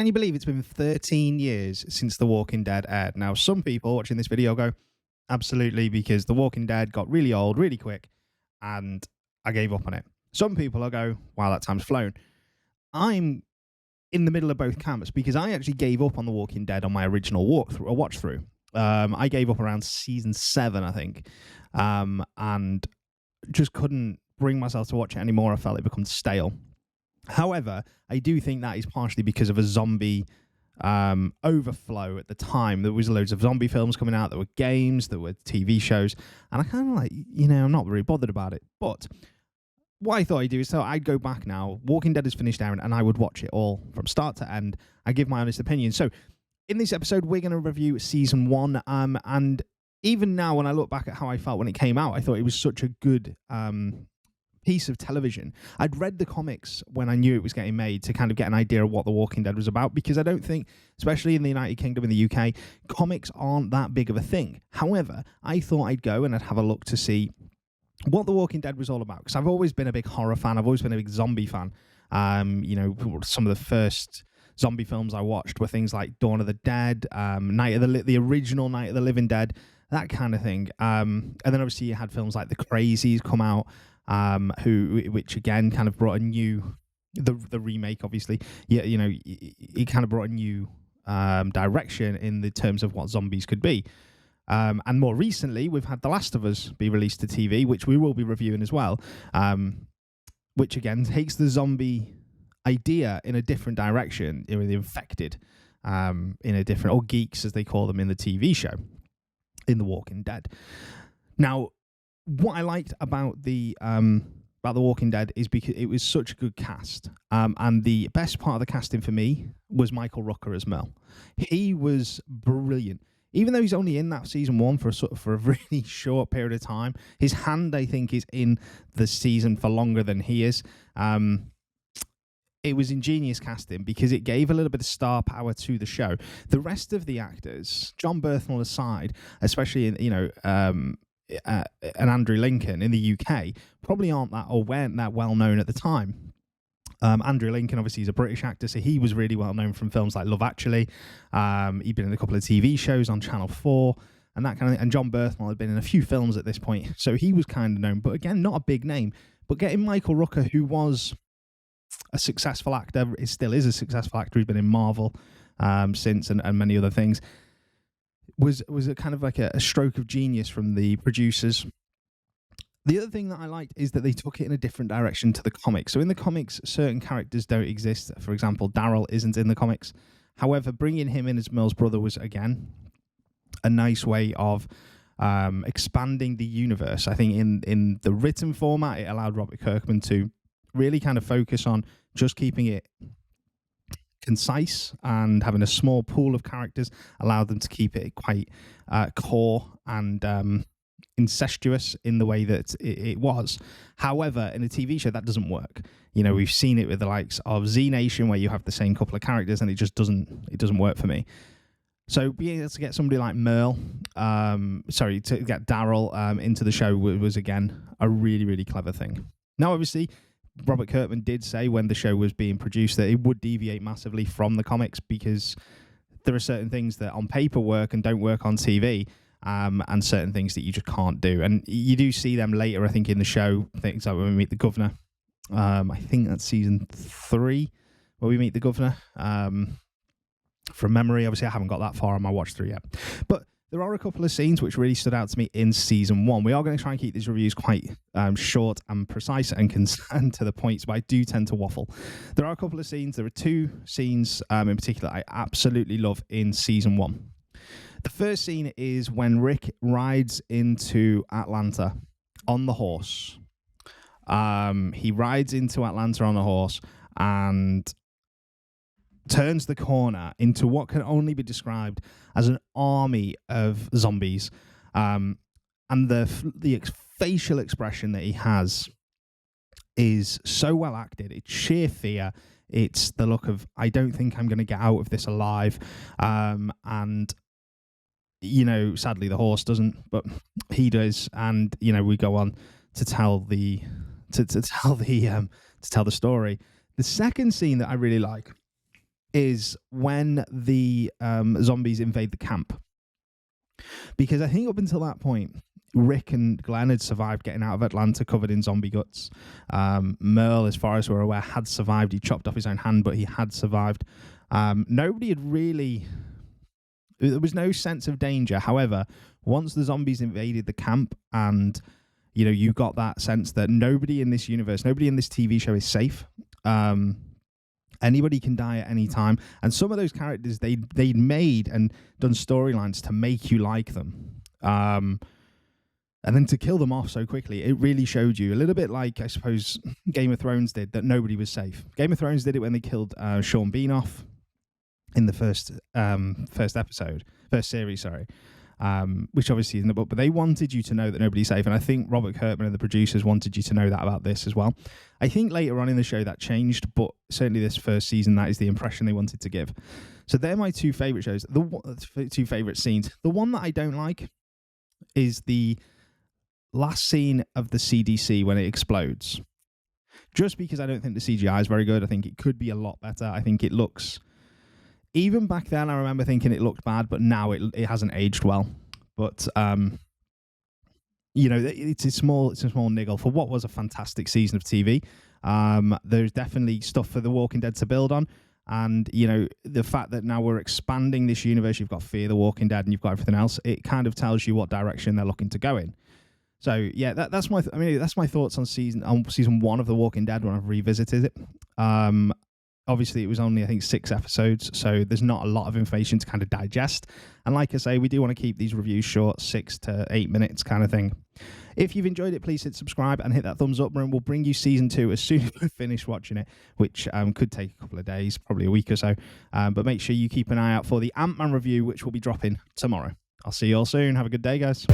Can you believe it's been 13 years since The Walking Dead aired? Now, some people watching this video go, absolutely, because The Walking Dead got really old really quick and I gave up on it. Some people will go, wow, that time's flown. I'm in the middle of both camps because I actually gave up on The Walking Dead on my original watch through. I gave up around season 7, I think, and just couldn't bring myself to watch it anymore. I felt it become stale. However, I do think that is partially because of a zombie overflow at the time. There was loads of zombie films coming out, there were games, there were TV shows, and I kind of like, I'm not very bothered about it. But what I thought I'd do is, so I'd go back now, Walking Dead is finished out, and I would watch it all from start to end. I give my honest opinion. So in this episode, we're going to review season 1, and even now when I look back at how I felt when it came out, I thought it was such a good piece of television. I'd read the comics when I knew it was getting made to kind of get an idea of what The Walking Dead was about, because I don't think, especially in the United Kingdom and the UK, comics aren't that big of a thing. However, I thought I'd go and I'd have a look to see what The Walking Dead was all about, because I've always been a big horror fan. I've always been a big zombie fan. Some of the first zombie films I watched were things like Dawn of the Dead, the original Night of the Living Dead, that kind of thing. And then obviously you had films like The Crazies come out, which again kind of brought a new, the remake obviously, it kind of brought a new direction in the terms of what zombies could be. And more recently, we've had The Last of Us be released to TV, which we will be reviewing as well, which again takes the zombie idea in a different direction, the infected in a different, or geeks as they call them in the TV show, in The Walking Dead. Now, what I liked about the Walking Dead is because it was such a good cast, and the best part of the casting for me was Michael Rooker as Mel. He was brilliant, even though he's only in that season 1 for a really short period of time. His hand, I think, is in the season for longer than he is. It was ingenious casting because it gave a little bit of star power to the show. The rest of the actors, John Berthel aside, especially in and Andrew Lincoln in the UK, probably aren't that or weren't that well known at the time. Andrew Lincoln obviously is a British actor, so he was really well known from films like Love Actually. He'd been in a couple of TV shows on Channel 4 and that kind of thing. And John Berthel had been in a few films at this point, so he was kind of known, but again, not a big name. But getting Michael Rooker, who was a successful actor, still is a successful actor, he's been in Marvel since and many other things, was a kind of like a stroke of genius from the producers. The other thing that I liked is that they took it in a different direction to the comics. So in the comics, certain characters don't exist. For example, Daryl isn't in the comics. However, bringing him in as Mel's brother was, again, a nice way of expanding the universe. I think in the written format, it allowed Robert Kirkman to really kind of focus on just keeping it concise and having a small pool of characters, allowed them to keep it quite core and incestuous in the way that it was. However, in a TV show, that doesn't work. We've seen it with the likes of Z Nation, where you have the same couple of characters, and it just doesn't work for me. So being able to get somebody like Merle, to get Daryl into the show was again a really, really clever thing. Now, obviously, Robert Kirkman did say when the show was being produced that it would deviate massively from the comics, because there are certain things that on paper work and don't work on TV, and certain things that you just can't do. And you do see them later, I think, in the show, things like when we meet the governor. I think that's season 3 where we meet the governor. From memory, obviously I haven't got that far on my watch through yet. But there are a couple of scenes which really stood out to me in season 1. We are going to try and keep these reviews quite short and precise and to the points, but I do tend to waffle. There are a couple of scenes. There are 2 scenes in particular I absolutely love in season 1. The first scene is when Rick rides into Atlanta on the horse. He rides into Atlanta on a horse and turns the corner into what can only be described as an army of zombies. And the facial expression that he has is so well acted. It's sheer fear. It's the look of, I don't think I'm going to get out of this alive. And sadly the horse doesn't, but he does. And, we go on to tell the story. The second scene that I really like is when the zombies invade the camp. Because I think up until that point, Rick and Glenn had survived getting out of Atlanta covered in zombie guts. Merle, as far as we're aware, had survived. He chopped off his own hand, but he had survived. Nobody had really... There was no sense of danger. However, once the zombies invaded the camp and, you got that sense that nobody in this universe, nobody in this TV show is safe. Anybody can die at any time. And some of those characters, they'd made and done storylines to make you like them. And then to kill them off so quickly, it really showed you a little bit like, I suppose, Game of Thrones did, that nobody was safe. Game of Thrones did it when they killed Sean Bean off in the first series, which obviously isn't the book, but they wanted you to know that nobody's safe. And I think Robert Kirkman and the producers wanted you to know that about this as well. I think later on in the show that changed, but certainly this first season, that is the impression they wanted to give. So they're my two favorite shows, the two favorite scenes. The one that I don't like is the last scene of the CDC when it explodes. Just because I don't think the CGI is very good. I think it could be a lot better. I think it looks... Even back then, I remember thinking it looked bad, but now it hasn't aged well. But it's a small niggle for what was a fantastic season of TV. There's definitely stuff for The Walking Dead to build on, and the fact that now we're expanding this universe, you've got Fear the Walking Dead, and you've got everything else. It kind of tells you what direction they're looking to go in. So yeah, that's my thoughts on season 1 of The Walking Dead when I've revisited it. Obviously, it was only, I think, 6 episodes, so there's not a lot of information to kind of digest. And like I say, we do want to keep these reviews short, 6 to 8 minutes kind of thing. If you've enjoyed it, please hit subscribe and hit that thumbs up button. We'll bring you season 2 as soon as we finish watching it, which could take a couple of days, probably a week or so. But make sure you keep an eye out for the Ant-Man review, which will be dropping tomorrow. I'll see you all soon. Have a good day, guys.